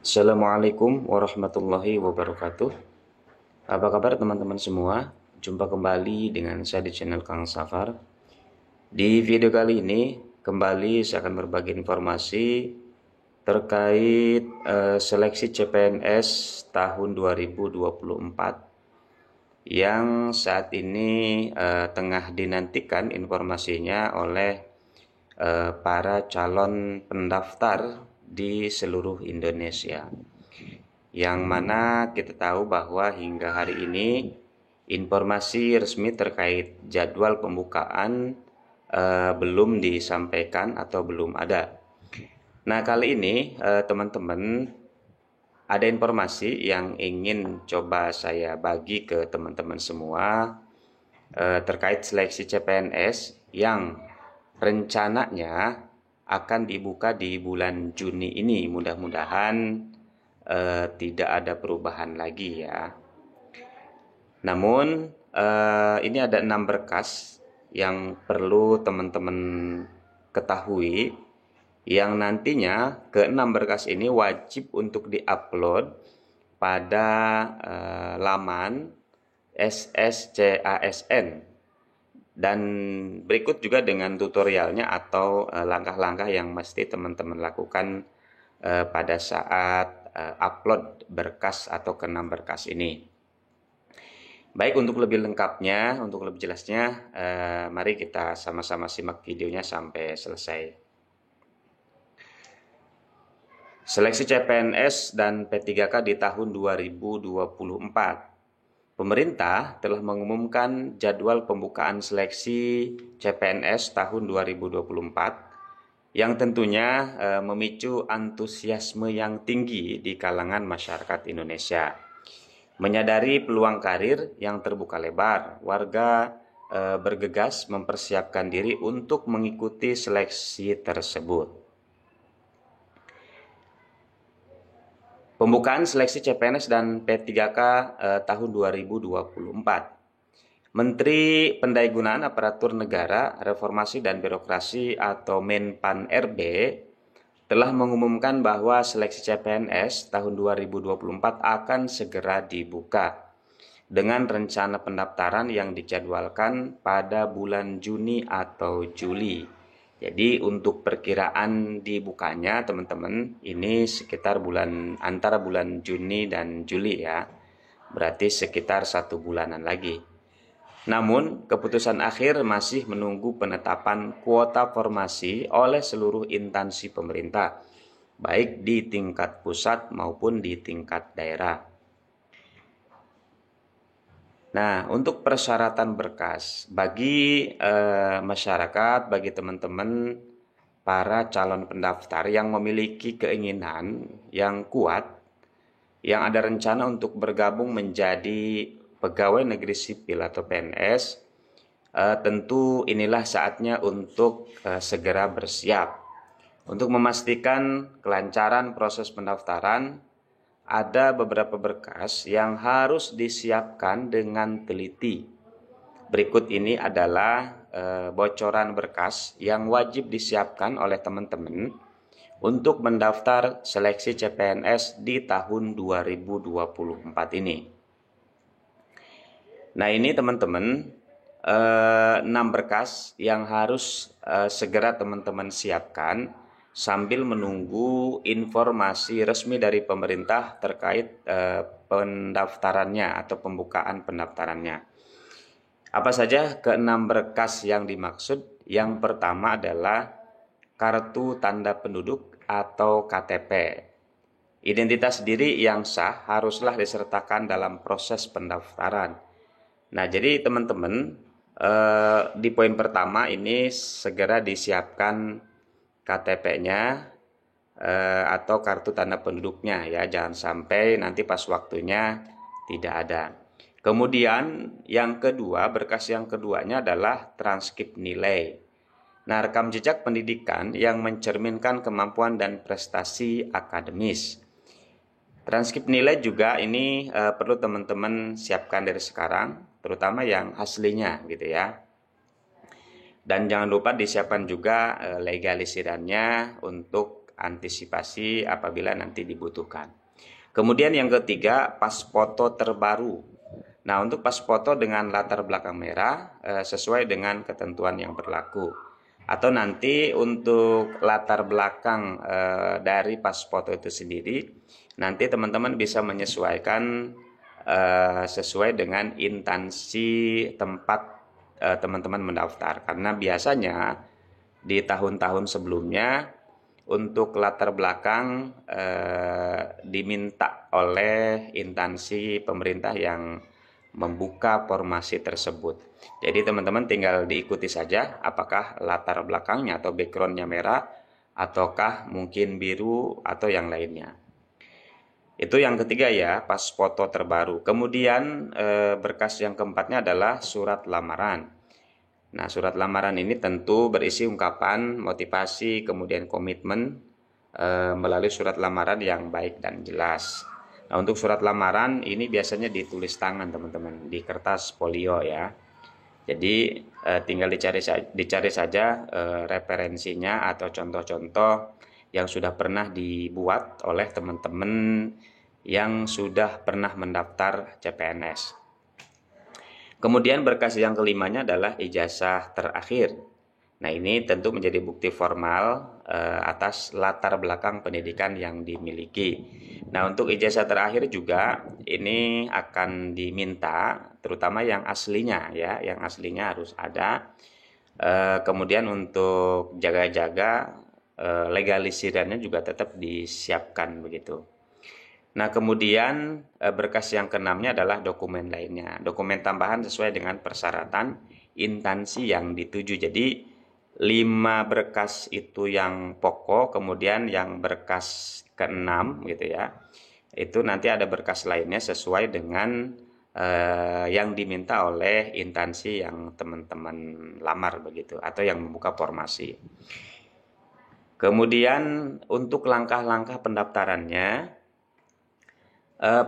Assalamualaikum warahmatullahi wabarakatuh. Apa kabar teman-teman semua? Jumpa kembali dengan saya di channel Kang Safar. Di video kali ini kembali saya akan berbagi informasi terkait seleksi CPNS tahun 2024 yang saat ini tengah dinantikan informasinya oleh para calon pendaftar di seluruh Indonesia. Yang mana kita tahu bahwa hingga hari ini informasi resmi terkait jadwal pembukaan belum disampaikan atau belum ada. Nah, kali ini teman-teman ada informasi yang ingin coba saya bagi ke teman-teman semua terkait seleksi CPNS yang rencananya akan dibuka di bulan Juni ini. Mudah-mudahan tidak ada perubahan lagi ya. Namun ini ada 6 berkas yang perlu teman-teman ketahui, yang nantinya ke-6 berkas ini wajib untuk diupload pada laman SSCASN, dan berikut juga dengan tutorialnya atau langkah-langkah yang mesti teman-teman lakukan pada saat upload berkas atau ke-6 berkas ini. Baik, untuk lebih lengkapnya, untuk lebih jelasnya, mari kita sama-sama simak videonya sampai selesai. Seleksi CPNS dan P3K di tahun 2024. Pemerintah telah mengumumkan jadwal pembukaan seleksi CPNS tahun 2024 yang tentunya memicu antusiasme yang tinggi di kalangan masyarakat Indonesia. Menyadari peluang karir yang terbuka lebar, warga bergegas mempersiapkan diri untuk mengikuti seleksi tersebut. Pembukaan seleksi CPNS dan P3K tahun 2024. Menteri Pendayagunaan Aparatur Negara, Reformasi dan Birokrasi atau Menpan-RB telah mengumumkan bahwa seleksi CPNS tahun 2024 akan segera dibuka dengan rencana pendaftaran yang dijadwalkan pada bulan Juni atau Juli. Jadi untuk perkiraan dibukanya teman-teman ini sekitar antara bulan Juni dan Juli ya. Berarti sekitar 1 bulanan lagi. Namun, keputusan akhir masih menunggu penetapan kuota formasi oleh seluruh instansi pemerintah, baik di tingkat pusat maupun di tingkat daerah. Nah, untuk persyaratan berkas bagi masyarakat, bagi teman-teman para calon pendaftar yang memiliki keinginan yang kuat, yang ada rencana untuk bergabung menjadi pegawai negeri sipil atau PNS, tentu inilah saatnya untuk segera bersiap. Untuk memastikan kelancaran proses pendaftaran, ada beberapa berkas yang harus disiapkan dengan teliti. Berikut ini adalah bocoran berkas yang wajib disiapkan oleh teman-teman untuk mendaftar seleksi CPNS di tahun 2024 ini. Nah, ini teman-teman 6 berkas yang harus segera teman-teman siapkan sambil menunggu informasi resmi dari pemerintah terkait pendaftarannya atau pembukaan pendaftarannya. Apa saja ke-6 berkas yang dimaksud? Yang pertama adalah kartu tanda penduduk atau KTP. Identitas diri yang sah haruslah disertakan dalam proses pendaftaran. Nah, jadi teman-teman di poin pertama ini segera disiapkan KTP-nya atau kartu tanda penduduknya ya, jangan sampai nanti pas waktunya tidak ada. Kemudian yang kedua, berkas yang keduanya adalah transkrip nilai. Nah, rekam jejak pendidikan yang mencerminkan kemampuan dan prestasi akademis. Transkrip nilai juga ini perlu teman-teman siapkan dari sekarang, terutama yang aslinya gitu ya. Dan jangan lupa disiapkan juga legalisirannya untuk antisipasi apabila nanti dibutuhkan. Kemudian yang ketiga, pas foto terbaru. Nah, untuk pas foto dengan latar belakang merah sesuai dengan ketentuan yang berlaku. Atau nanti untuk latar belakang dari pas foto itu sendiri, nanti teman-teman bisa menyesuaikan sesuai dengan instansi tempat teman-teman mendaftar. Karena biasanya di tahun-tahun sebelumnya untuk latar belakang diminta oleh instansi pemerintah yang membuka formasi tersebut. Jadi teman-teman tinggal diikuti saja apakah latar belakangnya atau backgroundnya merah ataukah mungkin biru atau yang lainnya. Itu yang ketiga ya, pas foto terbaru. Kemudian berkas yang keempatnya adalah surat lamaran. Nah, surat lamaran ini tentu berisi ungkapan, motivasi, kemudian komitmen melalui surat lamaran yang baik dan jelas. Nah, untuk surat lamaran ini biasanya ditulis tangan teman-teman, di kertas folio ya. Jadi tinggal dicari saja referensinya atau contoh-contoh yang sudah pernah dibuat oleh teman-teman yang sudah pernah mendaftar CPNS. Kemudian berkas yang kelimanya adalah ijazah terakhir. Nah, ini tentu menjadi bukti formal atas latar belakang pendidikan yang dimiliki. Nah, untuk ijazah terakhir juga ini akan diminta terutama yang aslinya ya, yang aslinya harus ada. Kemudian untuk jaga-jaga legalisirannya juga tetap disiapkan begitu. Nah, kemudian berkas yang keenamnya adalah dokumen lainnya. Dokumen tambahan sesuai dengan persyaratan instansi yang dituju. Jadi 5 berkas itu yang pokok, kemudian yang berkas keenam gitu ya. Itu nanti ada berkas lainnya sesuai dengan yang diminta oleh instansi yang teman-teman lamar begitu atau yang membuka formasi. Kemudian untuk langkah-langkah pendaftarannya,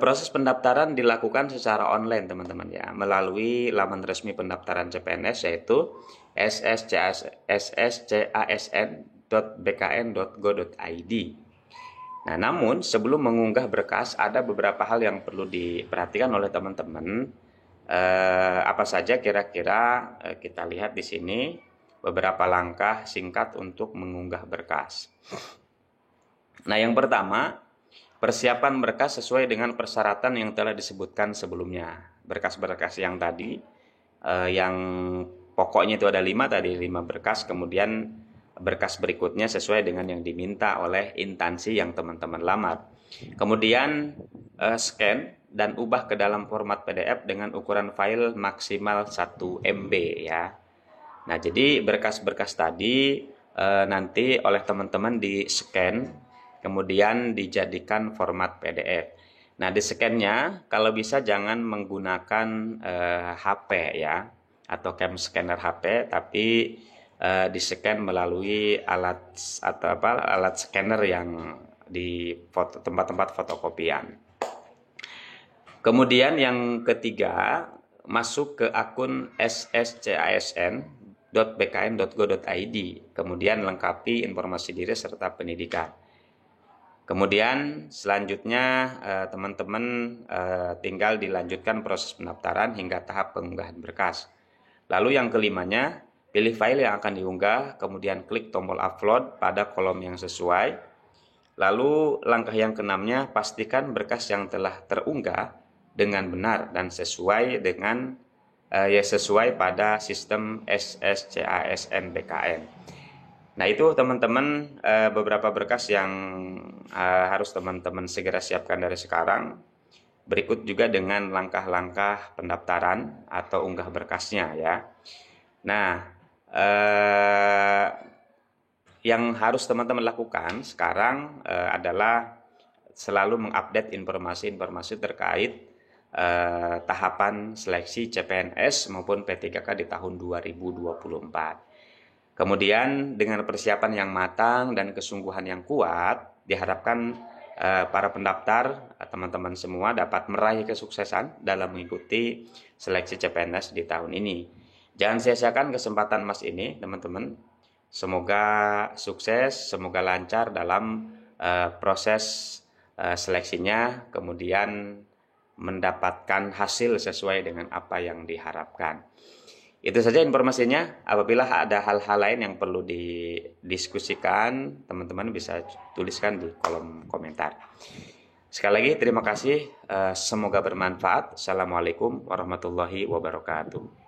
proses pendaftaran dilakukan secara online teman-teman ya, melalui laman resmi pendaftaran CPNS yaitu sscasn.bkn.go.id. Nah, namun sebelum mengunggah berkas ada beberapa hal yang perlu diperhatikan oleh teman-teman. Apa saja kira-kira kita lihat di sini beberapa langkah singkat untuk mengunggah berkas. Nah, yang pertama, persiapan berkas sesuai dengan persyaratan yang telah disebutkan sebelumnya. Berkas-berkas yang tadi, yang pokoknya itu ada 5 tadi, 5 berkas, kemudian berkas berikutnya sesuai dengan yang diminta oleh instansi yang teman-teman lamar. Kemudian scan dan ubah ke dalam format PDF dengan ukuran file maksimal 1 MB ya. Nah, jadi berkas-berkas tadi nanti oleh teman-teman di scan kemudian dijadikan format PDF. Nah, di scan-nya kalau bisa jangan menggunakan HP ya atau cam scanner HP, tapi di scan melalui alat scanner yang di tempat-tempat fotokopian. Kemudian yang ketiga, masuk ke akun sscasn.bkn.go.id, kemudian lengkapi informasi diri serta pendidikan. Kemudian selanjutnya teman-teman tinggal dilanjutkan proses pendaftaran hingga tahap pengunggahan berkas. Lalu yang kelimanya, pilih file yang akan diunggah, kemudian klik tombol upload pada kolom yang sesuai. Lalu langkah yang keenamnya, pastikan berkas yang telah terunggah dengan benar dan sesuai dengan sesuai pada sistem sscasn BKN. Nah, itu teman-teman beberapa berkas yang harus teman-teman segera siapkan dari sekarang. Berikut juga dengan langkah-langkah pendaftaran atau unggah berkasnya ya. Nah, yang harus teman-teman lakukan sekarang adalah selalu mengupdate informasi-informasi terkait tahapan seleksi CPNS maupun P3K di tahun 2024. Kemudian dengan persiapan yang matang dan kesungguhan yang kuat, diharapkan para pendaftar, teman-teman semua dapat meraih kesuksesan dalam mengikuti seleksi CPNS di tahun ini. Jangan sia-siakan kesempatan emas ini, teman-teman. Semoga sukses, semoga lancar dalam proses seleksinya, kemudian mendapatkan hasil sesuai dengan apa yang diharapkan. Itu saja informasinya. Apabila ada hal-hal lain yang perlu didiskusikan, teman-teman bisa tuliskan di kolom komentar. Sekali lagi terima kasih, semoga bermanfaat. Assalamualaikum warahmatullahi wabarakatuh.